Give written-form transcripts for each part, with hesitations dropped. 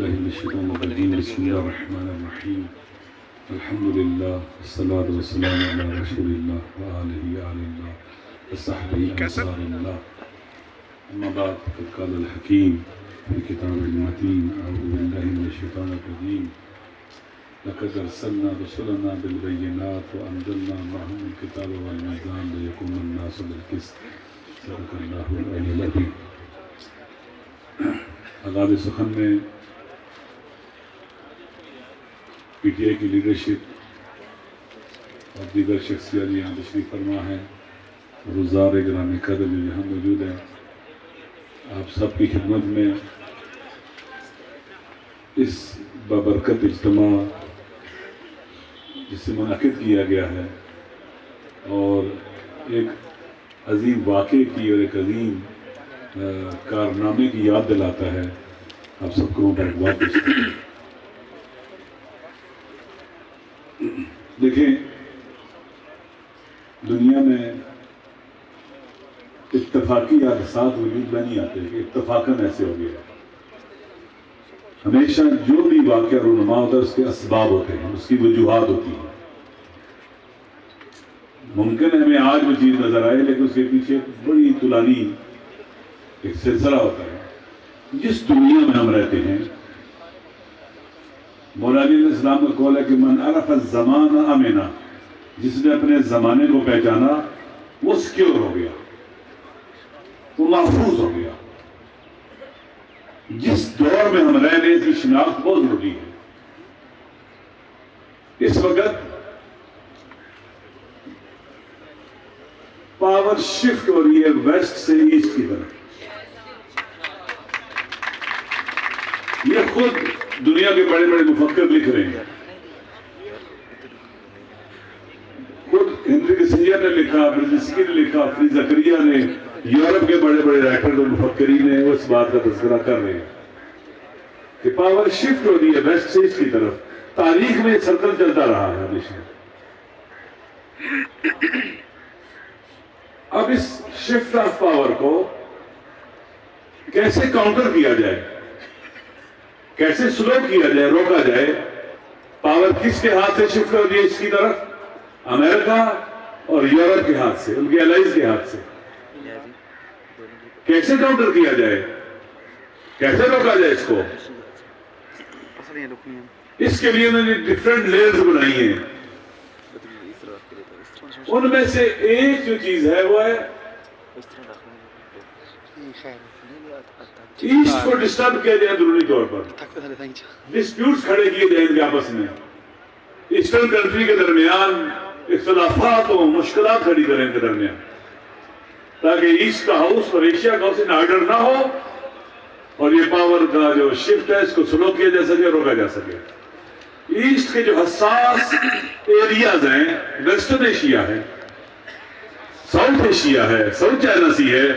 من الشيطان الرجيم بسم الله الرحمن الرحيم الحمد لله والصلاة والسلام على رسول الله وآله آل الله وصحبه أنصار الله أما بعد فقد قال الحكيم في كتاب المتين أعوذ بالله من الشيطان الرجيم لقد أرسلنا رسلنا بالبينات وأنزلنا معهم الكتاب والميزان ليقوم الناس بالقسط صدق الله العلي العظيم. آغاز سخن میں پی ٹی آئی کی لیڈرشپ اور دیگر شخصیات یہاں تشریف فرما ہے، روزار گرامی قدر جو یہاں موجود ہیں، آپ سب کی خدمت میں اس بابرکت اجتماع جسے منعقد کیا گیا ہے اور ایک عظیم واقعے کی اور ایک عظیم کارنامے کی یاد دلاتا ہے، آپ سب کو مبارکباد پیش کرتے ہیں۔ دیکھیں، دنیا میں اتفاقی حادثات وجود میں نہیں آتے کہ اتفاقاً ایسے ہو گیا۔ ہمیشہ جو بھی واقعہ رونما ہوتا ہے اس کے اسباب ہوتے ہیں، اس کی وجوہات ہوتی ہیں۔ ممکن ہے ہمیں آج وہ چیز نظر آئے لیکن اس کے پیچھے بڑی طولانی ایک سلسلہ ہوتا ہے۔ جس دنیا میں ہم رہتے ہیں، مولا علی علیہ السلام کا قول ہے کہ من عرف الزمان امنا، جس نے اپنے زمانے کو پہچانا وہ سکیور ہو گیا، وہ محفوظ ہو گیا۔ جس دور میں ہم رہ رہے ہیں اس کی شناخت بہت ضروری ہے۔ اس وقت پاور شفٹ ہو رہی ہے ویسٹ سے ایسٹ کی طرف۔ یہ خود دنیا کے بڑے بڑے مفکر لکھ رہے ہیں، خود ہنری کسنجر نے لکھا، برزنسکی نے لکھا، فری زکریا نے، یورپ کے بڑے بڑے رائٹر اور مفکرین نے اس بات کا تذکرہ کر رہے ہیں کہ پاور شفٹ ہو رہی ہے ویسٹ سے ایسٹ کی طرف۔ تاریخ میں سرکل چلتا رہا ہے ہمیشہ۔ اب اس شفٹ آف پاور کو کیسے کاؤنٹر کیا جائے، کیسے سلو کیا جائے، روکا جائے؟ پاور کس کے ہاتھ سے شفٹ ہو رہی ہے اس کی طرف؟ امریکہ اور یورپ کے ہاتھ سے، ان کے الائز کے ہاتھ سے۔ کیسے کاؤنٹر کیا جائے، کیسے روکا جائے اس کو؟ اس کے لیے انہوں نے ڈیفرنٹ لیئرز بنائی ہیں۔ ان میں سے ایک جو چیز ہے وہ ہے ایسٹ کو ڈسٹرب کیا جائے، ضروری طور پر ڈسپیوٹس کھڑے کیے جائیں ان کے آپس میں، ایسٹرن کنٹری کے درمیان اختلافات و مشکلات کھڑی کریں ان کے درمیان، تاکہ ایسٹ کا ہاؤس اور ایشیا کا ہاؤس ان آرڈر نہ ہو اور یہ پاور کا جو شفٹ ہے اس کو سلو کیا جا سکے، روکا جا سکے۔ ایسٹ کے جو حساس ایریاز ہیں، ویسٹرن ایشیا ہے، ساؤتھ ایشیا ہے، ساؤتھ چائنا سی ہے،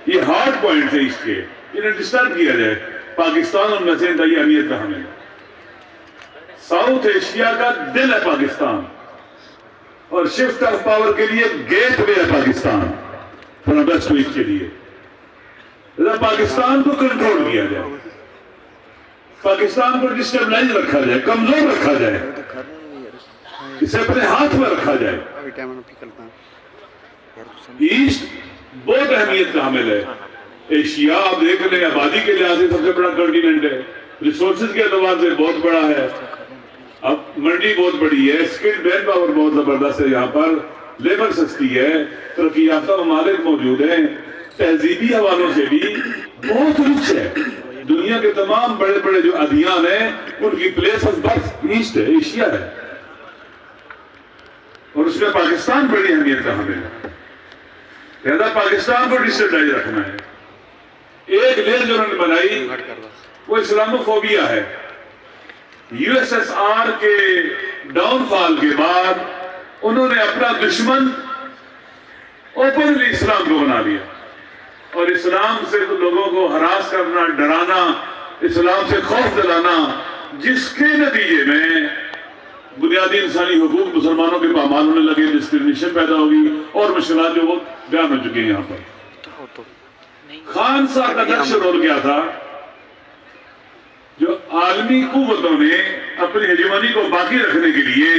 یہ ہارڈ پوائنٹ ہے ایسٹ کے، انہیں ڈسٹرب کیا جائے۔ پاکستان ان میں سے انتہائی اہمیت کا حامل ہے۔ ساؤتھ ایشیا کا دل ہے پاکستان، اور شفٹ آف پاور کے لیے گیٹ وے ہے Pakistan from west to east کے لیے۔ پاکستان کو کنٹرول کیا جائے، پاکستان کو ڈسٹیبلائز رکھا جائے، کمزور رکھا جائے، اسے اپنے ہاتھ میں رکھا جائے۔ ایسٹ بہت اہمیت کا حامل ہے۔ ایشیا آپ دیکھ لیں، آبادی کے لحاظ سے سب سے بڑا کنٹیننٹ ہے، ریسورسز کے اعتبار سے بہت بڑا ہے، اب منڈی بہت بڑی ہے، اسکل مین پاور بہت زبردست ہے، یہاں پر لیبر سستی ہے، ترقی یافتہ ممالک موجود ہیں، تہذیبی حوالوں سے بھی بہت رچ ہے۔ دنیا کے تمام بڑے بڑے جو ادیان ہیں ان کی پلیس آف برتھ ایسٹ ہے، ایشیا ہے، اور اس میں پاکستان بڑی اہمیت کا حامل ہے۔ لہذا پاکستان کو ڈسٹیبلائز رکھنا ہے۔ ایک لیر جو انہوں نے بنائی وہ اسلاموفوبیا ہے۔ یو ایس ایس آر کے ڈاؤن فال کے بعد انہوں نے اپنا دشمن اوپنلی اسلام کو بنا لیا، اور اسلام سے لوگوں کو ہراس کرنا، ڈرانا، اسلام سے خوف دلانا، جس کے نتیجے میں بنیادی انسانی حقوق مسلمانوں کے پامال ہونے لگے، ڈسکریمنیشن پیدا ہوگی اور مشکلات جو وہ بیان ہو چکے ہیں یہاں پر۔ خان صاحب کا نقش رول کیا تھا؟ جو عالمی قوتوں نے اپنی ہیجمونی کو باقی رکھنے کے لیے